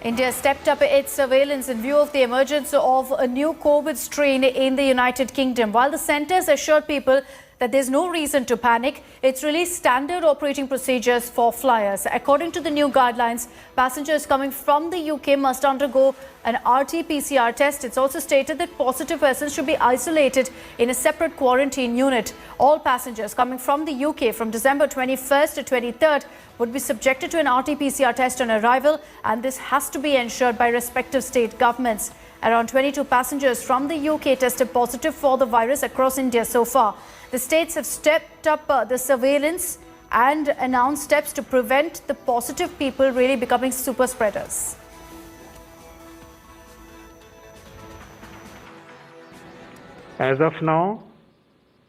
India stepped up its surveillance in view of the emergence of a new COVID strain in the United Kingdom. While the centres assured people that there's no reason to panic, it's released standard operating procedures for flyers. According to the new guidelines, passengers coming from the UK must undergo an RT-PCR test. It's also stated that positive persons should be isolated in a separate quarantine unit. All passengers coming from the UK from December 21st to 23rd would be subjected to an RT-PCR test on arrival, and this has to be ensured by respective state governments. Around 22 passengers from the UK tested positive for the virus across India so far. The states have stepped up the surveillance and announced steps to prevent the positive people really becoming super spreaders. As of now,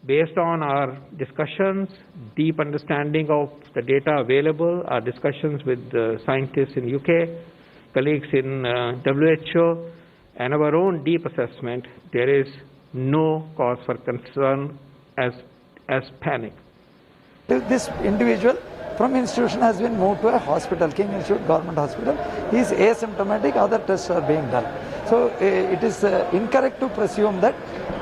based on our discussions, deep understanding of the data available, our discussions with scientists in UK, colleagues in WHO, and our own deep assessment, there is no cause for concern as panic. This individual from institution has been moved to a hospital, King Institute Government Hospital. He is asymptomatic, other tests are being done. So it is incorrect to presume that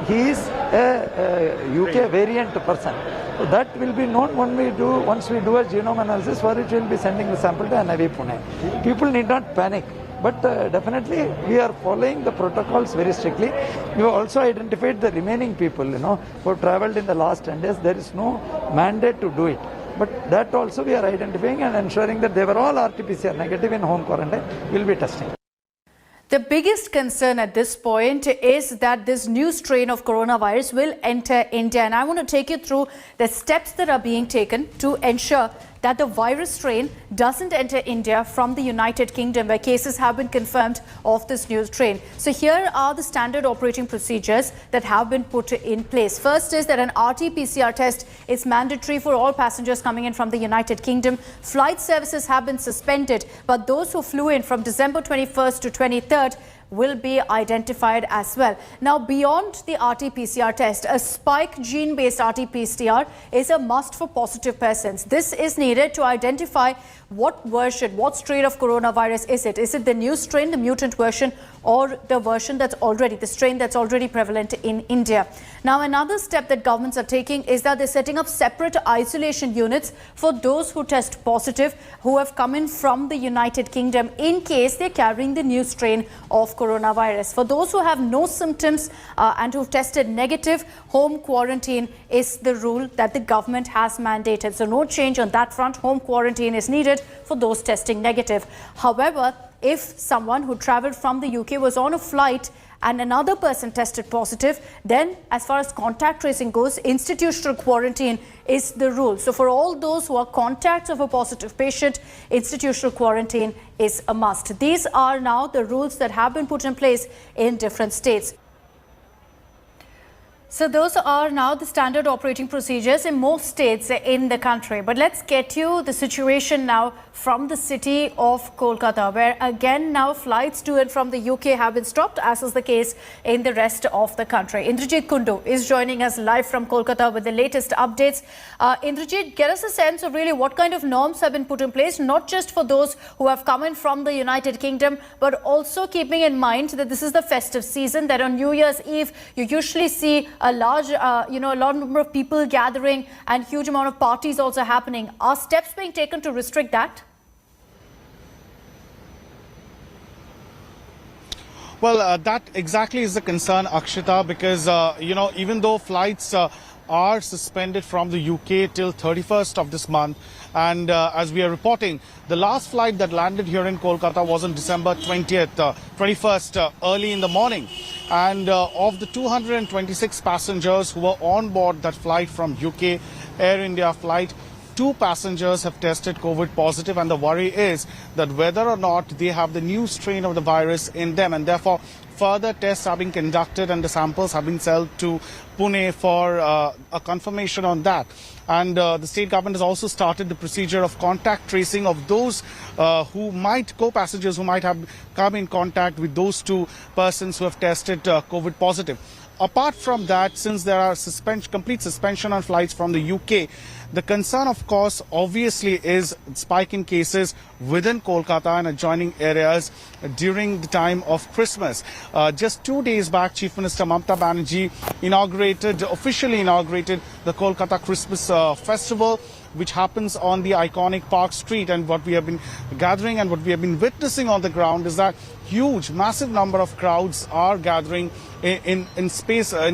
he is a UK variant person. So that will be known once we do a genome analysis, for which we will be sending the sample to NIV Pune. People need not panic. But definitely we are following the protocols very strictly. You also identified the remaining people, who have travelled in the last 10 days. There is no mandate to do it. But that also we are identifying and ensuring that they were all RT-PCR negative in home quarantine. We will be testing. The biggest concern at this point is that this new strain of coronavirus will enter India. And I want to take you through the steps that are being taken to ensure that the virus strain doesn't enter India from the United Kingdom, where cases have been confirmed of this new strain. So here are the standard operating procedures that have been put in place. First is that an RT-PCR test is mandatory for all passengers coming in from the United Kingdom. Flight services have been suspended, but those who flew in from December 21st to 23rd will be identified as well. Now, beyond the RT-PCR test, a spike gene-based RT-PCR is a must for positive persons. This is needed to identify what version, what strain of coronavirus is it? Is it the new strain, the mutant version, or the version that's already, the strain that's already prevalent in India? Now, another step that governments are taking is that they're setting up separate isolation units for those who test positive, who have come in from the United Kingdom, in case they're carrying the new strain of coronavirus. For those who have no symptoms and who've tested negative, home quarantine is the rule that the government has mandated. So no change on that front. Home quarantine is needed for those testing negative. However, if someone who travelled from the UK was on a flight and another person tested positive, then as far as contact tracing goes, institutional quarantine is the rule. So for all those who are contacts of a positive patient, institutional quarantine is a must. These are now the rules that have been put in place in different states. So those are now the standard operating procedures in most states in the country. But let's get you the situation now from the city of Kolkata, where again now flights to and from the UK have been stopped, as is the case in the rest of the country. Indrajit Kundu is joining us live from Kolkata with the latest updates. Indrajit, get us a sense of really what kind of norms have been put in place, not just for those who have come in from the United Kingdom, but also keeping in mind that this is the festive season, that on New Year's Eve you usually see a large, a large number of people gathering and huge amount of parties also happening. Are steps being taken to restrict that? Well, that exactly is the concern, Akshita, because, even though flights are suspended from the UK till 31st of this month, and as we are reporting, the last flight that landed here in Kolkata was on December 21st, early in the morning. And of the 226 passengers who were on board that flight from UK, Air India flight, 2 passengers have tested COVID positive, and the worry is that whether or not they have the new strain of the virus in them, and therefore further tests are being conducted and the samples have been sent to Pune for a confirmation on that. And the state government has also started the procedure of contact tracing of those co-passengers who might have come in contact with those 2 persons who have tested COVID positive. Apart from that, since there are complete suspension on flights from the UK, the concern, of course, obviously is spike in cases within Kolkata and adjoining areas during the time of Christmas. Just 2 days back, Chief Minister Mamata Banerjee officially inaugurated the Kolkata Christmas Festival, which happens on the iconic Park Street. And what we have been gathering and what we have been witnessing on the ground is that massive number of crowds are gathering in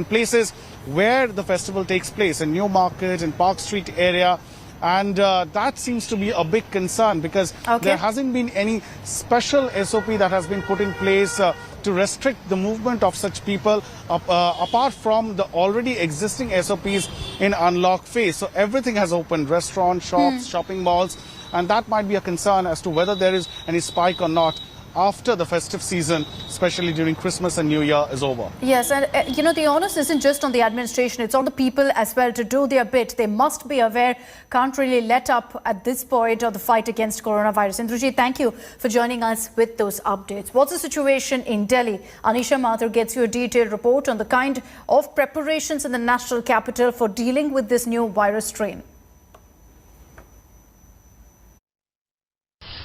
places where the festival takes place, in New Market and Park Street area. And that seems to be a big concern because there hasn't been any special SOP that has been put in place to restrict the movement of such people apart from the already existing SOPs in unlock phase. So everything has opened, restaurants, shops, shopping malls, and that might be a concern as to whether there is any spike or not after the festive season, especially during Christmas and New Year is over. Yes, and the onus isn't just on the administration, it's on the people as well to do their bit. They must be aware, can't really let up at this point of the fight against coronavirus. Indrajit, thank you for joining us with those updates. What's the situation in Delhi? Anisha Mathur gets you a detailed report on the kind of preparations in the national capital for dealing with this new virus strain.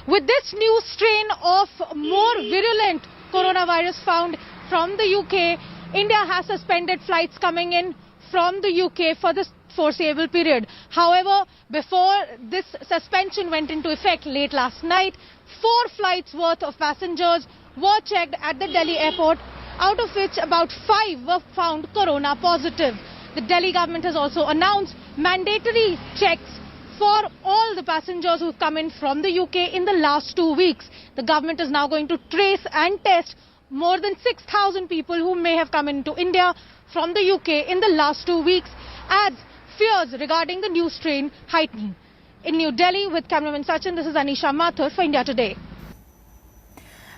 With this new strain of more virulent coronavirus found from the UK, India has suspended flights coming in from the UK for the foreseeable period. However, before this suspension went into effect late last night, 4 flights worth of passengers were checked at the Delhi airport, out of which about 5 were found corona positive. The Delhi government has also announced mandatory checks for all the passengers who've come in from the UK in the last 2 weeks. The government is now going to trace and test more than 6,000 people who may have come into India from the UK in the last 2 weeks, as fears regarding the new strain heighten. In New Delhi, with cameraman Sachin, this is Anisha Mathur for India Today.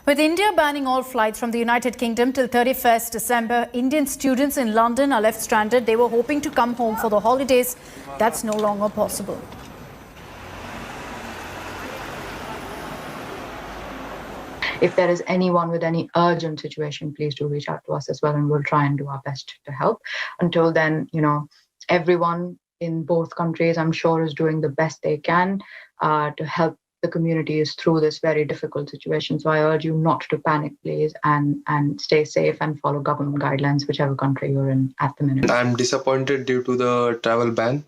With India banning all flights from the United Kingdom till 31st December, Indian students in London are left stranded. They were hoping to come home for the holidays. That's no longer possible. If there is anyone with any urgent situation, please do reach out to us as well, and we'll try and do our best to help. Until then, everyone in both countries, I'm sure, is doing the best they can to help the communities through this very difficult situation. So I urge you not to panic, please, and stay safe and follow government guidelines, whichever country you're in at the minute. I'm disappointed due to the travel ban,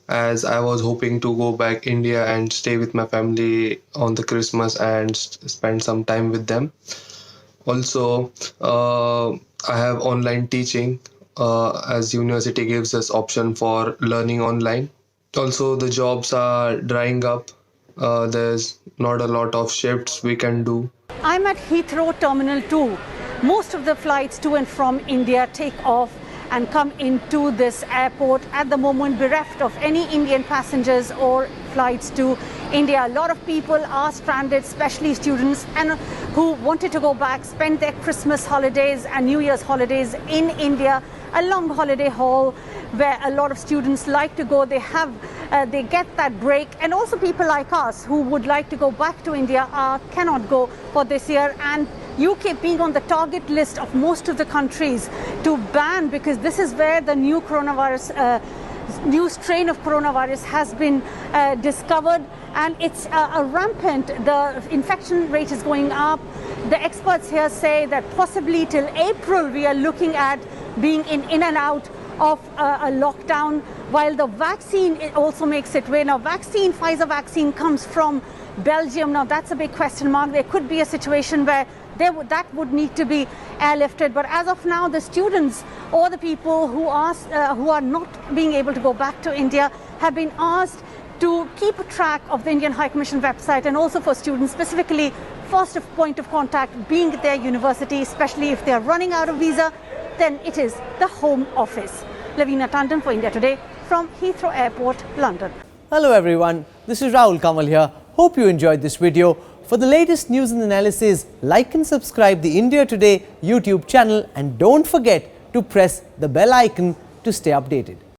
as I was hoping to go back India and stay with my family on the Christmas and spend some time with them. Also, I have online teaching as university gives us option for learning online. Also, the jobs are drying up. There's not a lot of shifts we can do. I'm at Heathrow Terminal 2. Most of the flights to and from India take off and come into this airport at the moment, bereft of any Indian passengers or flights to India. A lot of people are stranded, especially students, and who wanted to go back, spend their Christmas holidays and New Year's holidays in India, a long holiday haul where a lot of students like to go. They get that break, and also people like us who would like to go back to India cannot go for this year. And UK being on the target list of most of the countries to ban, because this is where the new strain of coronavirus has been discovered, and it's rampant. The infection rate is going up. The experts here say that possibly till April we are looking at being in and out of a lockdown, while the vaccine also makes its way. Now, Pfizer vaccine comes from Belgium. Now, that's a big question mark. There could be a situation where that would need to be airlifted. But as of now, the students or the people who are not being able to go back to India have been asked to keep a track of the Indian High Commission website, and also for students specifically, first point of contact being their university, especially if they are running out of visa, then it is the Home Office. Lavina Tandon for India Today from Heathrow Airport, London. Hello everyone, this is Rahul Kamal here. Hope you enjoyed this video. For the latest news and analysis, like and subscribe the India Today YouTube channel, and don't forget to press the bell icon to stay updated.